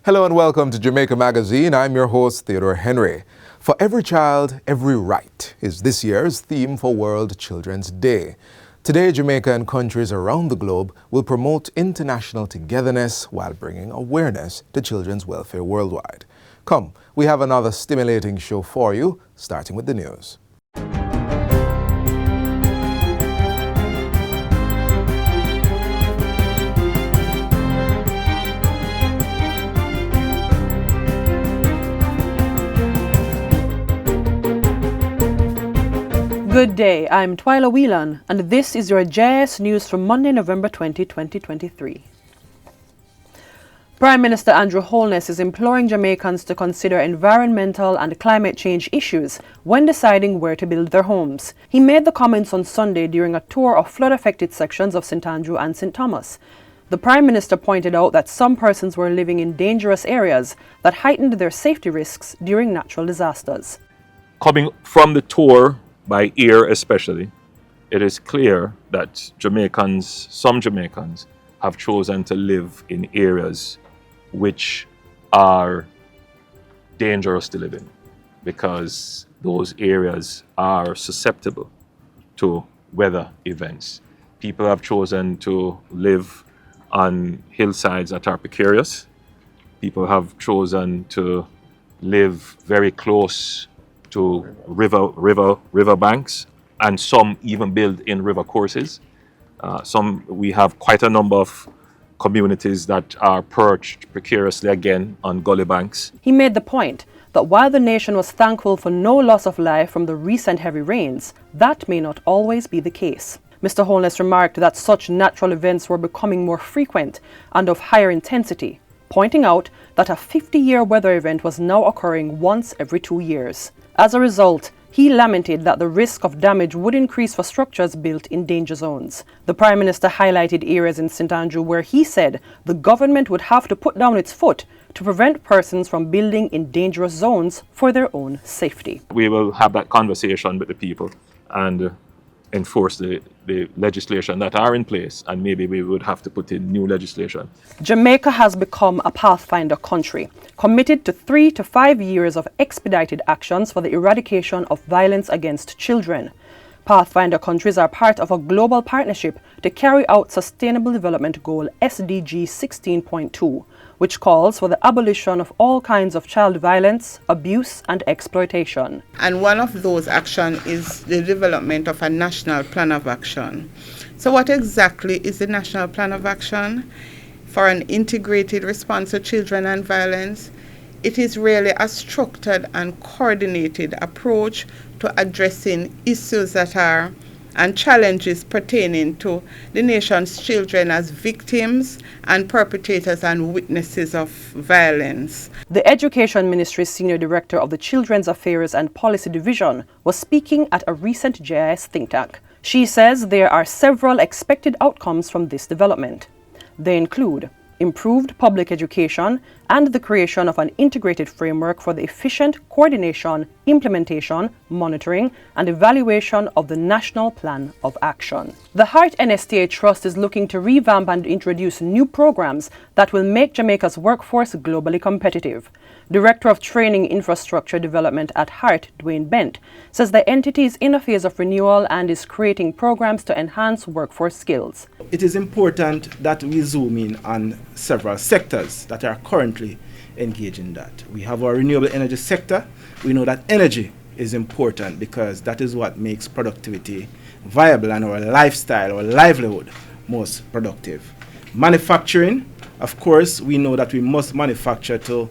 Hello and welcome to Jamaica Magazine. I'm your host, Theodore Henry. For every child, every right is this year's theme for World Children's Day. Today, Jamaica and countries around the globe will promote international togetherness while bringing awareness to children's welfare worldwide. Come, we have another stimulating show for you, starting with the news. Good day, I'm Twyla Whelan, and this is your JS News from Monday, November 20, 2023. Prime Minister Andrew Holness is imploring Jamaicans to consider environmental and climate change issues when deciding where to build their homes. He made the comments on Sunday during a tour of flood-affected sections of St. Andrew and St. Thomas. The Prime Minister pointed out that some persons were living in dangerous areas that heightened their safety risks during natural disasters. Coming from the tour, by ear especially, it is clear that some Jamaicans have chosen to live in areas which are dangerous to live in because those areas are susceptible to weather events. People have chosen to live on hillsides that are precarious. People have chosen to live very close to river banks, and some even build in river courses. We have quite a number of communities that are perched precariously again on gully banks. He made the point that while the nation was thankful for no loss of life from the recent heavy rains, that may not always be the case. Mr. Holness remarked that such natural events were becoming more frequent and of higher intensity, pointing out that a 50-year weather event was now occurring once every 2 years. As a result, he lamented that the risk of damage would increase for structures built in danger zones. The Prime Minister highlighted areas in St. Andrew where he said the government would have to put down its foot to prevent persons from building in dangerous zones for their own safety. We will have that conversation with the people and enforce the legislation that are in place, and maybe we would have to put in new legislation. Jamaica has become a pathfinder country, committed to 3 to 5 years of expedited actions for the eradication of violence against children. Pathfinder countries are part of a global partnership to carry out Sustainable Development Goal SDG 16.2, which calls for the abolition of all kinds of child violence, abuse and exploitation. And one of those actions is the development of a national plan of action. So what exactly is the national plan of action? For an integrated response to children and violence, it is really a structured and coordinated approach to addressing issues that are and challenges pertaining to the nation's children as victims and perpetrators and witnesses of violence. The Education Ministry's Senior Director of the Children's Affairs and Policy Division was speaking at a recent JIS think tank. She says there are several expected outcomes from this development. They include improved public education and the creation of an integrated framework for the efficient coordination, implementation, monitoring, and evaluation of the National Plan of Action. The Heart NSTA Trust is looking to revamp and introduce new programs that will make Jamaica's workforce globally competitive. Director of Training Infrastructure Development at Heart, Dwayne Bent, says the entity is in a phase of renewal and is creating programs to enhance workforce skills. It is important that we zoom in on several sectors that are currently engaged in that. We have our renewable energy sector. We know that energy is important because that is what makes productivity viable and our lifestyle, our livelihood most productive. Manufacturing, of course, we know that we must manufacture to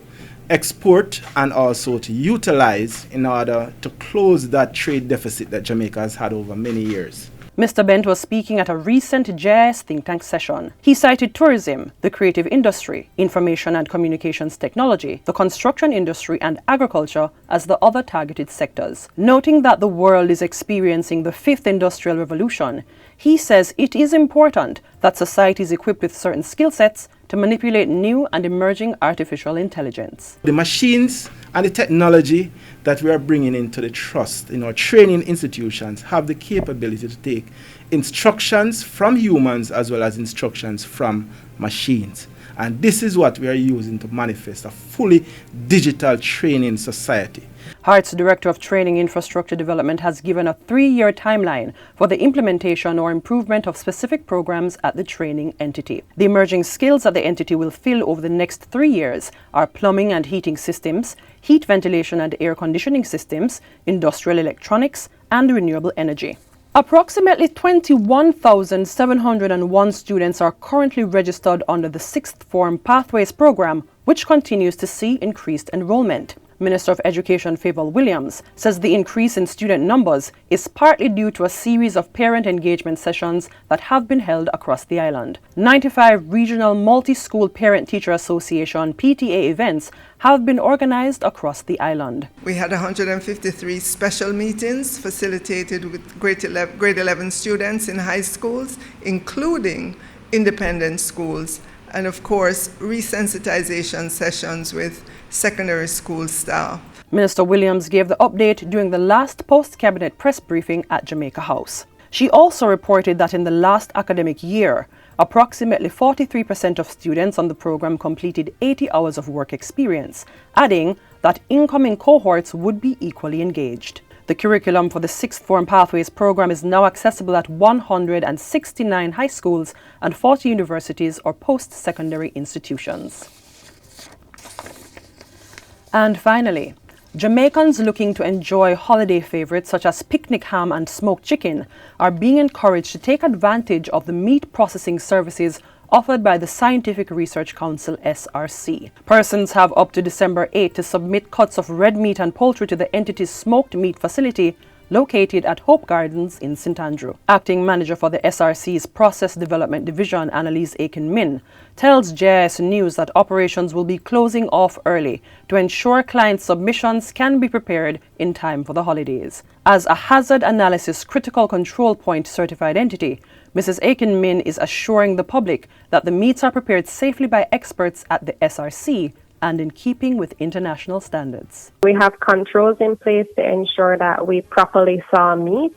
export and also to utilize in order to close that trade deficit that Jamaica has had over many years. Mr. Bent was speaking at a recent JIS think tank session. He cited tourism, the creative industry, information and communications technology, the construction industry and agriculture as the other targeted sectors. Noting that the world is experiencing the fifth industrial revolution, he says it is important that society is equipped with certain skill sets to manipulate new and emerging artificial intelligence. The machines and the technology that we are bringing into the trust in our training institutions have the capability to take instructions from humans as well as instructions from machines. And this is what we are using to manifest a fully digital training society. HEART's Director of Training Infrastructure Development has given a 3-year timeline for the implementation or improvement of specific programs at the training entity. The emerging skills that the entity will fill over the next 3 years are plumbing and heating systems, heat ventilation and air conditioning systems, industrial electronics, and renewable energy. Approximately 21,701 students are currently registered under the 6th Form Pathways program, which continues to see increased enrollment. Minister of Education Favour Williams says the increase in student numbers is partly due to a series of parent engagement sessions that have been held across the island. 95 regional multi-school parent-teacher association PTA events have been organized across the island. We had 153 special meetings facilitated with grade 11 students in high schools, including independent schools, and of course, resensitization sessions with secondary school staff. Minister Williams gave the update during the last post-cabinet press briefing at Jamaica House. She also reported that in the last academic year, approximately 43% of students on the program completed 80 hours of work experience, adding that incoming cohorts would be equally engaged. The curriculum for the 6th Form Pathways program is now accessible at 169 high schools and 40 universities or post-secondary institutions. And finally, Jamaicans looking to enjoy holiday favorites such as picnic ham and smoked chicken are being encouraged to take advantage of the meat processing services offered by the Scientific Research Council SRC. Persons have up to December 8 to submit cuts of red meat and poultry to the entity's smoked meat facility located at Hope Gardens in St. Andrew. Acting manager for the SRC's Process Development Division, Annalise Aiken-Min, tells JIS News that operations will be closing off early to ensure client submissions can be prepared in time for the holidays. As a hazard analysis critical control point certified entity, Mrs. Aiken-Min is assuring the public that the meats are prepared safely by experts at the SRC and in keeping with international standards. We have controls in place to ensure that we properly thaw meat.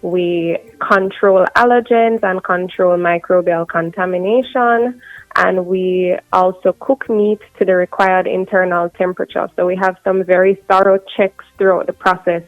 We control allergens and control microbial contamination, and we also cook meat to the required internal temperature. So we have some very thorough checks throughout the process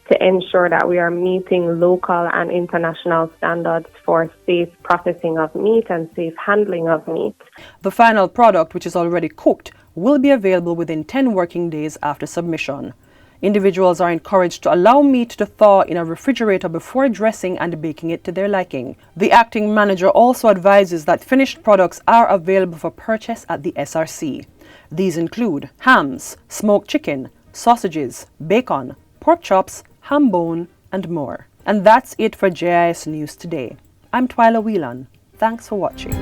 to ensure that we are meeting local and international standards for safe processing of meat and safe handling of meat. The final product, which is already cooked, will be available within 10 working days after submission. Individuals are encouraged to allow meat to thaw in a refrigerator before dressing and baking it to their liking. The acting manager also advises that finished products are available for purchase at the SRC. These include hams, smoked chicken, sausages, bacon, pork chops, ham bone, and more. And that's it for JIS News today. I'm Twyla Whelan. Thanks for watching.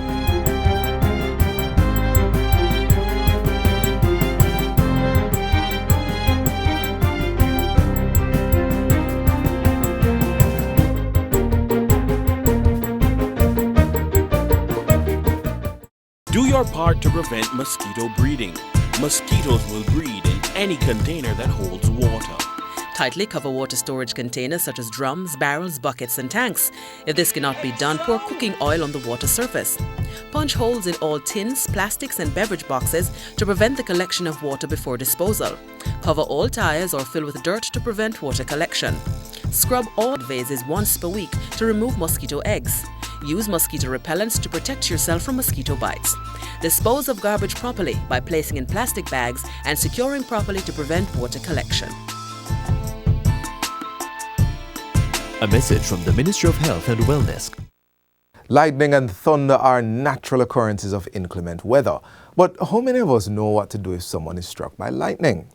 Do your part to prevent mosquito breeding. Mosquitoes will breed in any container that holds water. Tightly cover water storage containers such as drums, barrels, buckets and tanks. If this cannot be done, pour cooking oil on the water surface. Punch holes in all tins, plastics and beverage boxes to prevent the collection of water before disposal. Cover all tires or fill with dirt to prevent water collection. Scrub all vases once per week to remove mosquito eggs. Use mosquito repellents to protect yourself from mosquito bites. Dispose of garbage properly by placing in plastic bags and securing properly to prevent water collection. A message from the Ministry of Health and Wellness. Lightning and thunder are natural occurrences of inclement weather. But how many of us know what to do if someone is struck by lightning?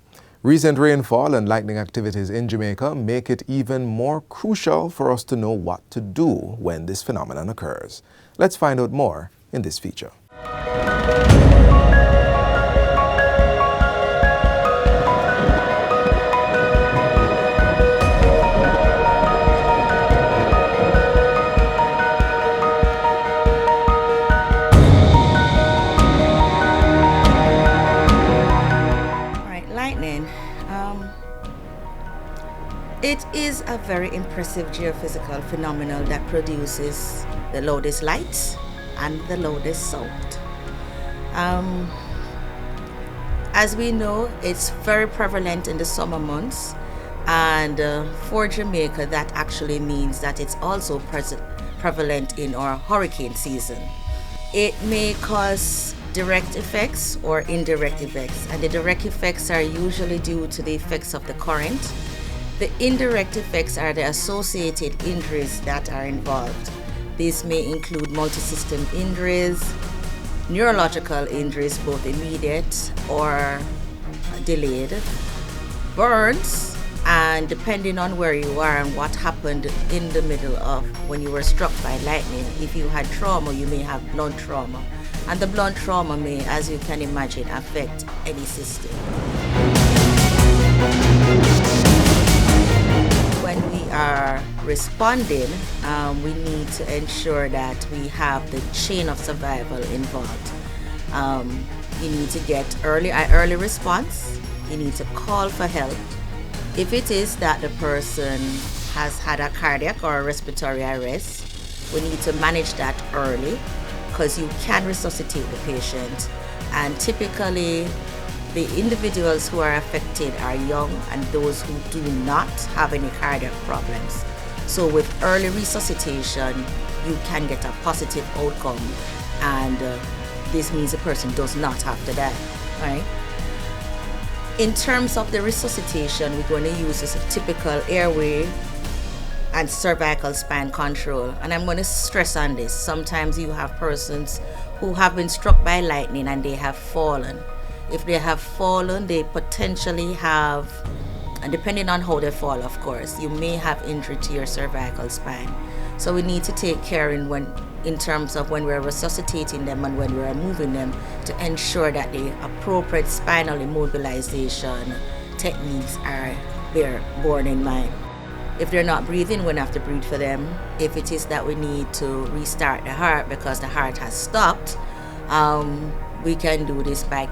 Recent rainfall and lightning activities in Jamaica make it even more crucial for us to know what to do when this phenomenon occurs. Let's find out more in this feature. It is a very impressive geophysical phenomenon that produces the loudest lights and the loudest sound. As we know, it's very prevalent in the summer months, and for Jamaica, that actually means that it's also prevalent in our hurricane season. It may cause direct effects or indirect effects, and the direct effects are usually due to the effects of the current. The indirect effects are the associated injuries that are involved. These may include multi-system injuries, neurological injuries, both immediate or delayed, burns, and depending on where you are and what happened in the middle of when you were struck by lightning, if you had trauma, you may have blunt trauma. And the blunt trauma may, as you can imagine, affect any system. When we are responding, we need to ensure that we have the chain of survival involved. You need to get early response. You need to call for help. If it is that the person has had a cardiac or a respiratory arrest, we need to manage that early because you can resuscitate the patient. And typically, the individuals who are affected are young and those who do not have any cardiac problems. So with early resuscitation, you can get a positive outcome, and this means the person does not have to die, right? In terms of the resuscitation, we're going to use this typical airway and cervical spine control. And I'm going to stress on this. Sometimes you have persons who have been struck by lightning and they have fallen. If they have fallen, they potentially have, and depending on how they fall, of course, you may have injury to your cervical spine. So we need to take care in terms of when we're resuscitating them and when we're moving them to ensure that the appropriate spinal immobilization techniques are borne in mind. If they're not breathing, we're going to have to breathe for them. If it is that we need to restart the heart because the heart has stopped, we can do this by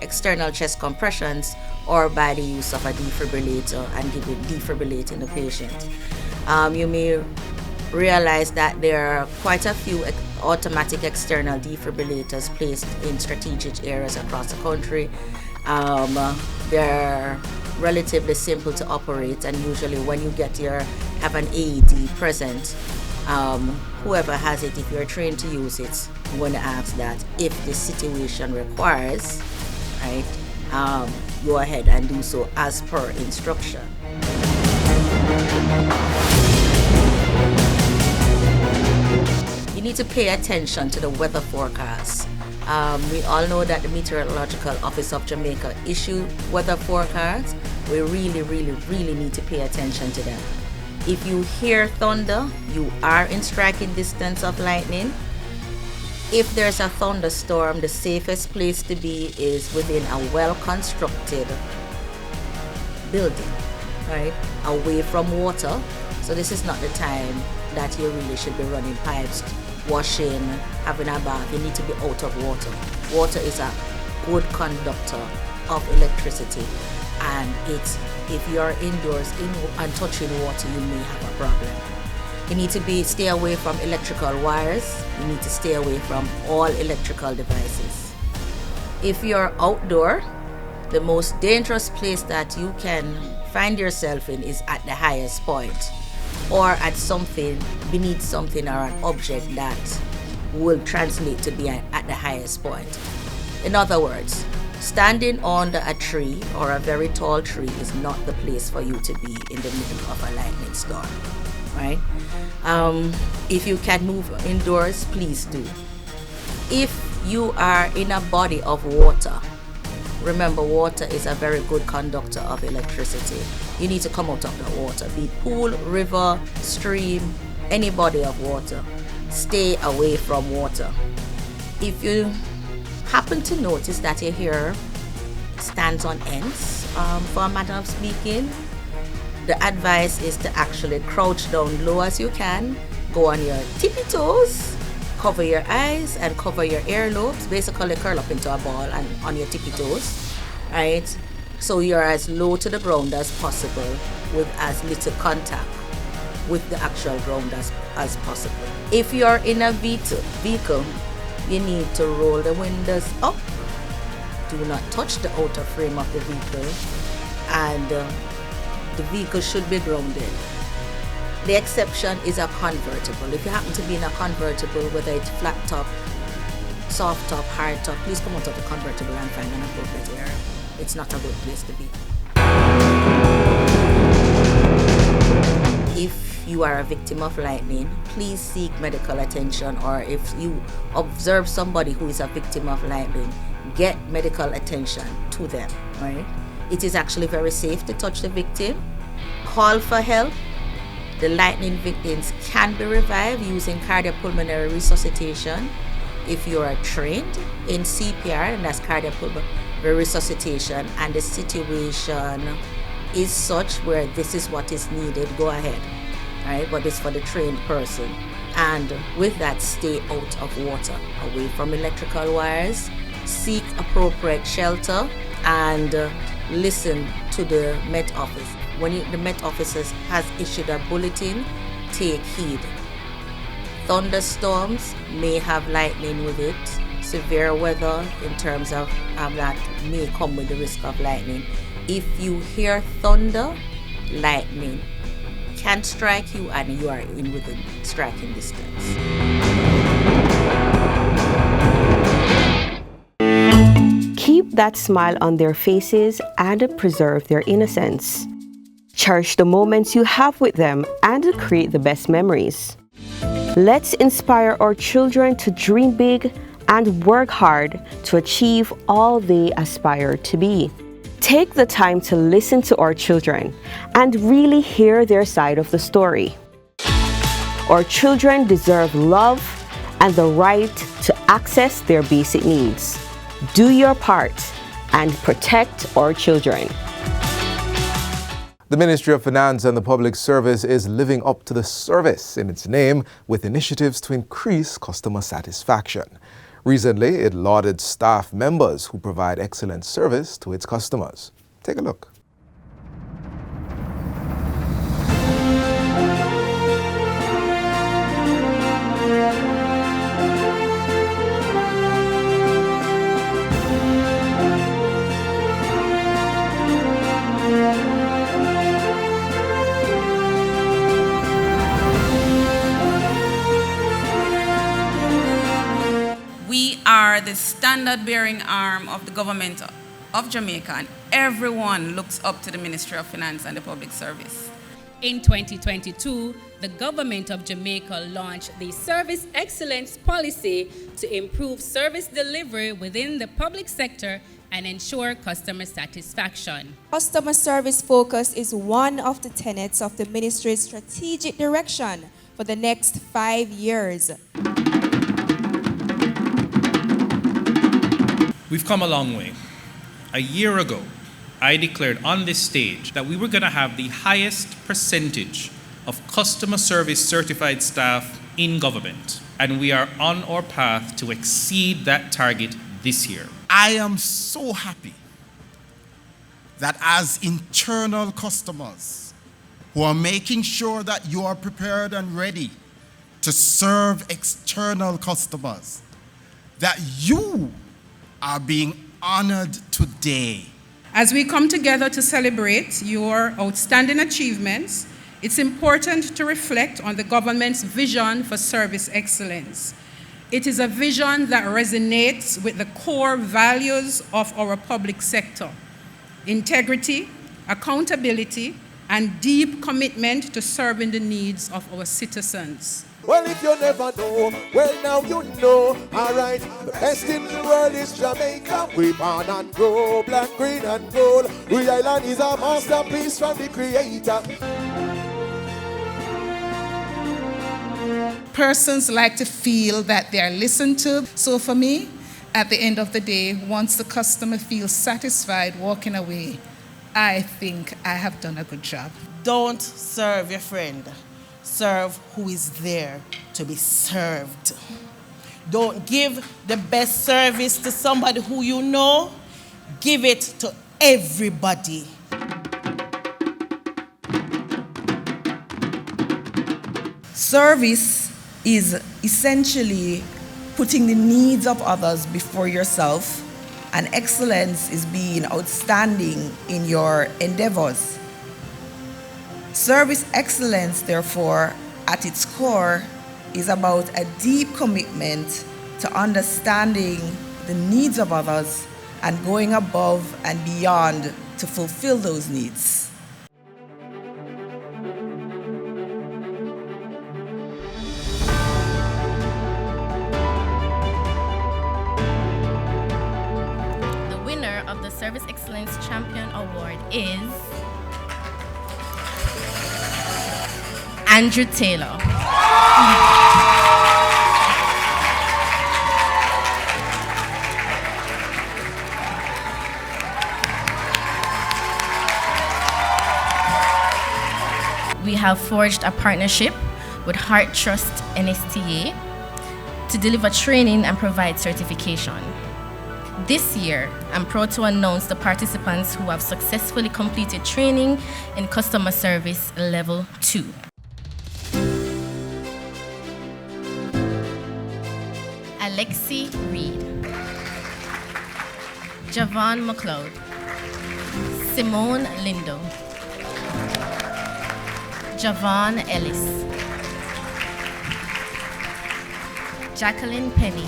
external chest compressions or by the use of a defibrillator and defibrillating the patient. You may realize that there are quite a few automatic external defibrillators placed in strategic areas across the country. They're relatively simple to operate, and usually when you have an AED present, whoever has it, if you're trained to use it, I'm going to ask that if the situation requires, right, go ahead and do so as per instruction. You need to pay attention to the weather forecast. We all know that the Meteorological Office of Jamaica issue weather forecasts. We really need to pay attention to them. If you hear thunder, you are in striking distance of lightning. If there's a thunderstorm, the safest place to be is within a well-constructed building, right? Away from water. So this is not the time that you really should be running pipes, washing, having a bath. You need to be out of water. Water is a good conductor of electricity, and if you're indoors and touching water, you may have a problem. You need to stay away from electrical wires. You need to stay away from all electrical devices. If you're outdoor, the most dangerous place that you can find yourself in is at the highest point, or at something, beneath something or an object that will translate to be at the highest point. In other words, standing under a tree or a very tall tree is not the place for you to be in the middle of a lightning storm, right? If you can move indoors, please do. If you are in a body of water, remember, water is a very good conductor of electricity. You need to come out of the water, be it pool, river, stream, any body of water. Stay away from water. If you happen to notice that your hair stands on ends, for a matter of speaking, the advice is to actually crouch down low as you can, go on your tippy toes, cover your eyes and cover your earlobes, basically curl up into a ball and on your tippy toes, right? So you're as low to the ground as possible with as little contact with the actual ground as possible. If you're in a vehicle, you need to roll the windows up. Do not touch the outer frame of the vehicle, and the vehicle should be grounded. The exception is a convertible. If you happen to be in a convertible, whether it's flat top, soft top, hard top, please come out of the convertible and find an appropriate area. It's not a good place to be. If you are a victim of lightning, please seek medical attention, or if you observe somebody who is a victim of lightning, get medical attention to them, right? It is actually very safe to touch the victim. Call for help. The lightning victims can be revived using cardiopulmonary resuscitation. If you are trained in CPR, and that's cardiopulmonary resuscitation, and the situation is such where this is what is needed, go ahead, right? But it's for the trained person. And with that, stay out of water, away from electrical wires, seek appropriate shelter, and listen to the Met Office. When the Met Office has issued a bulletin, take heed. Thunderstorms may have lightning with it. Severe weather in terms of that may come with the risk of lightning. If you hear thunder, lightning can strike you and you are within striking distance. Keep that smile on their faces and preserve their innocence. Cherish the moments you have with them and create the best memories. Let's inspire our children to dream big and work hard to achieve all they aspire to be. Take the time to listen to our children and really hear their side of the story. Our children deserve love and the right to access their basic needs. Do your part and protect our children. The Ministry of Finance and the Public Service is living up to the service in its name with initiatives to increase customer satisfaction. Recently, it lauded staff members who provide excellent service to its customers. Take a look. We are the standard-bearing arm of the government of Jamaica, and everyone looks up to the Ministry of Finance and the Public Service. In 2022, the government of Jamaica launched the Service Excellence Policy to improve service delivery within the public sector and ensure customer satisfaction. Customer service focus is one of the tenets of the ministry's strategic direction for the next 5 years. We've come a long way. A year ago, I declared on this stage that we were going to have the highest percentage of customer service certified staff in government, and we are on our path to exceed that target this year. I am so happy that as internal customers who are making sure that you are prepared and ready to serve external customers, that you are being honored today. As we come together to celebrate your outstanding achievements, it's important to reflect on the government's vision for service excellence. It is a vision that resonates with the core values of our public sector: integrity, accountability, and deep commitment to serving the needs of our citizens. Well, if you never know, well, now you know. Alright, the best in the world is Jamaica. We born and grow, black, green, and gold. We island is a masterpiece from the Creator. Persons like to feel that they are listened to. So for me, at the end of the day, once the customer feels satisfied walking away, I think I have done a good job. Don't serve your friend. Serve who is there to be served. Don't give the best service to somebody who you know. Give it to everybody. Service is essentially putting the needs of others before yourself, and excellence is being outstanding in your endeavors. Service excellence, therefore, at its core, is about a deep commitment to understanding the needs of others and going above and beyond to fulfill those needs. The winner of the Service Excellence Champion Award is Andrew Taylor. We have forged a partnership with Heart Trust NSTA to deliver training and provide certification. This year, I'm proud to announce the participants who have successfully completed training in Customer Service Level 2. Alexi Reed, Javon McLeod, Simone Lindo, Javon Ellis, Jacqueline Penny,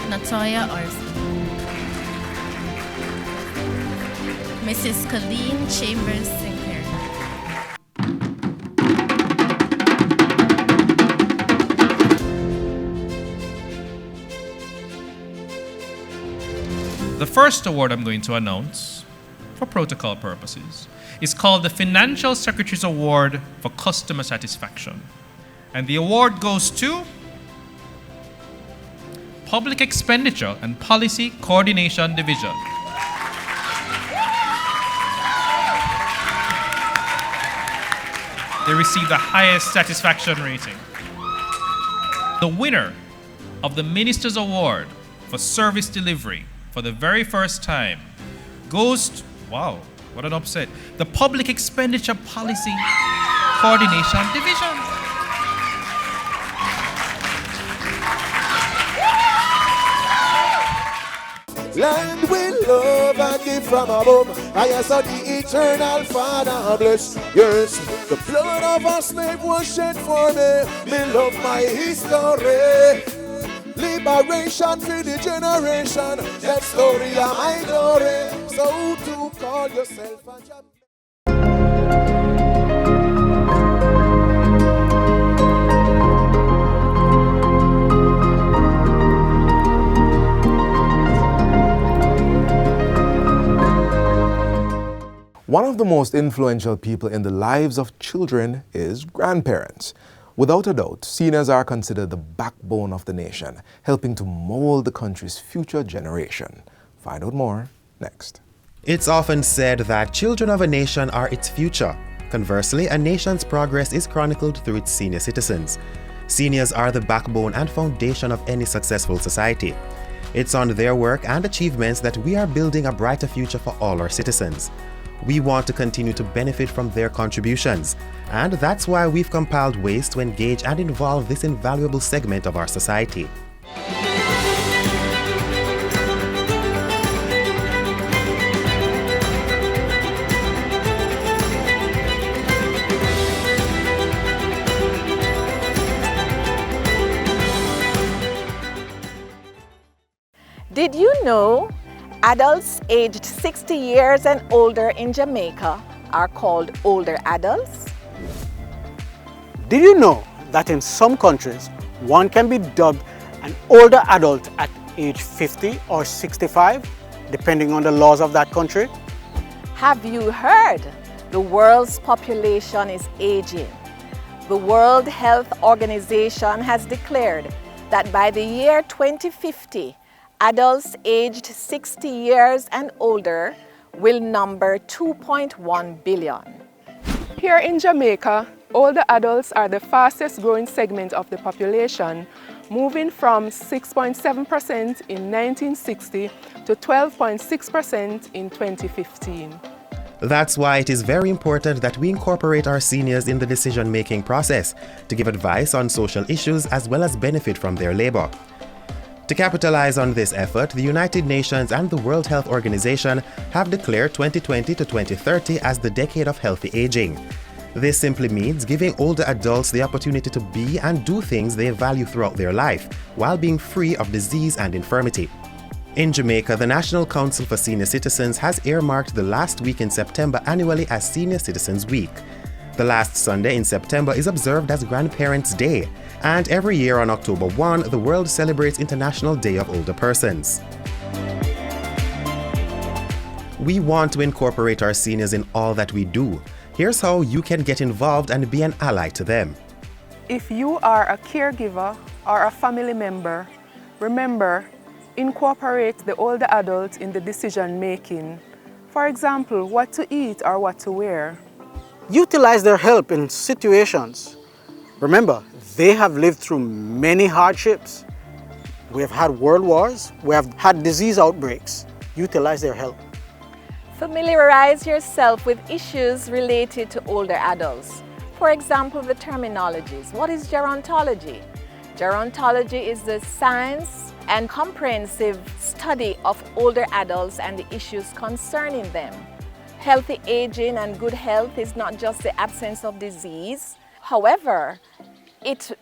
Natoya Orsi, Mrs. Colleen Chambers Sinclair. The first award I'm going to announce, for protocol purposes, is called the Financial Secretary's Award for Customer Satisfaction. And the award goes to Public Expenditure and Policy Coordination Division. They received the highest satisfaction rating. The winner of the Minister's Award for Service Delivery for the very first time goes to, wow, what an upset, the Public Expenditure Policy Coordination Division. Land with love and gift from above. I saw the eternal Father bless. Yes, the blood of a slave was shed for me. Me love my history. Liberation for the generation. That story of my glory. So to call yourself a champion. One of the most influential people in the lives of children is grandparents. Without a doubt, seniors are considered the backbone of the nation, helping to mold the country's future generation. Find out more next. It's often said that children of a nation are its future. Conversely, a nation's progress is chronicled through its senior citizens. Seniors are the backbone and foundation of any successful society. It's on their work and achievements that we are building a brighter future for all our citizens. We want to continue to benefit from their contributions, and that's why we've compiled ways to engage and involve this invaluable segment of our society. Did you know adults aged 60 years and older in Jamaica are called older adults? Did you know that in some countries, one can be dubbed an older adult at age 50 or 65, depending on the laws of that country? Have you heard? The world's population is aging. The World Health Organization has declared that by the year 2050, adults aged 60 years and older will number 2.1 billion. Here in Jamaica, older adults are the fastest growing segment of the population, moving from 6.7% in 1960 to 12.6% in 2015. That's why it is very important that we incorporate our seniors in the decision-making process to give advice on social issues as well as benefit from their labor. To capitalize on this effort, the United Nations and the World Health Organization have declared 2020 to 2030 as the decade of healthy aging. This simply means giving older adults the opportunity to be and do things they value throughout their life, while being free of disease and infirmity. In Jamaica, the National Council for Senior Citizens has earmarked the last week in September annually as Senior Citizens Week. The last Sunday in September is observed as Grandparents' Day, and every year on October 1, the world celebrates International Day of Older Persons. We want to incorporate our seniors in all that we do. Here's how you can get involved and be an ally to them. If you are a caregiver or a family member, remember, incorporate the older adult in the decision making. For example, what to eat or what to wear. Utilize their help in situations. Remember, they have lived through many hardships. We have had world wars, we have had disease outbreaks. Utilize their help. Familiarize yourself with issues related to older adults. For example, the terminologies. What is gerontology? Gerontology is the science and comprehensive study of older adults and the issues concerning them. Healthy aging and good health is not just the absence of disease. However, it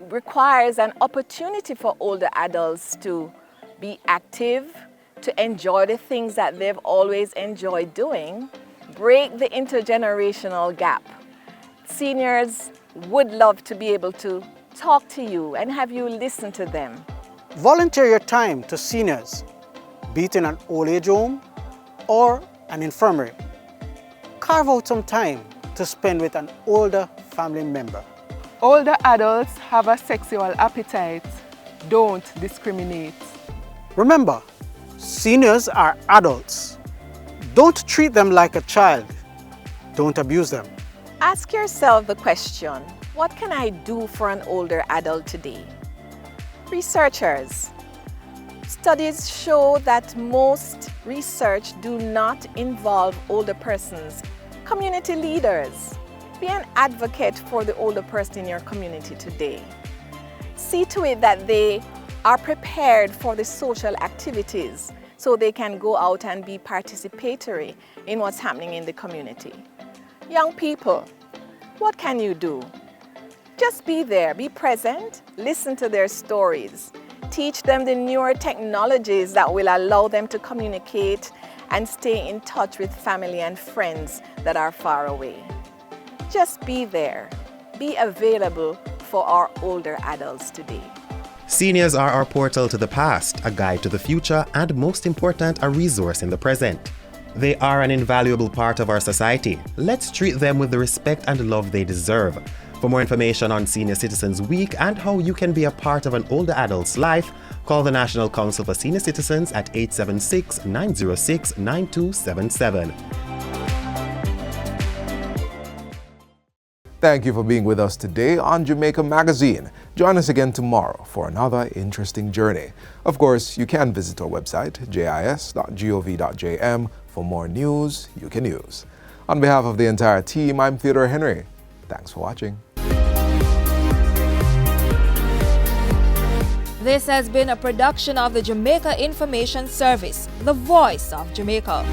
requires an opportunity for older adults to be active, to enjoy the things that they've always enjoyed doing, break the intergenerational gap. Seniors would love to be able to talk to you and have you listen to them. Volunteer your time to seniors, be it in an old age home or an infirmary. Carve out some time to spend with an older family member. Older adults have a sexual appetite. Don't discriminate. Remember, seniors are adults. Don't treat them like a child. Don't abuse them. Ask yourself the question, what can I do for an older adult today? Researchers. Studies show that most research do not involve older persons. Community leaders. Be an advocate for the older person in your community today. See to it that they are prepared for the social activities so they can go out and be participatory in what's happening in the community. Young people, what can you do? Just be there, be present, listen to their stories. Teach them the newer technologies that will allow them to communicate and stay in touch with family and friends that are far away. Just be there. Be available for our older adults today. Seniors are our portal to the past, a guide to the future, and most important, a resource in the present. They are an invaluable part of our society. Let's treat them with the respect and love they deserve. For more information on Senior Citizens Week and how you can be a part of an older adult's life, call the National Council for Senior Citizens at 876-906-9277. Thank you for being with us today on Jamaica Magazine. Join us again tomorrow for another interesting journey. Of course, you can visit our website, jis.gov.jm, for more news you can use. On behalf of the entire team, I'm Theodore Henry. Thanks for watching. This has been a production of the Jamaica Information Service, the voice of Jamaica.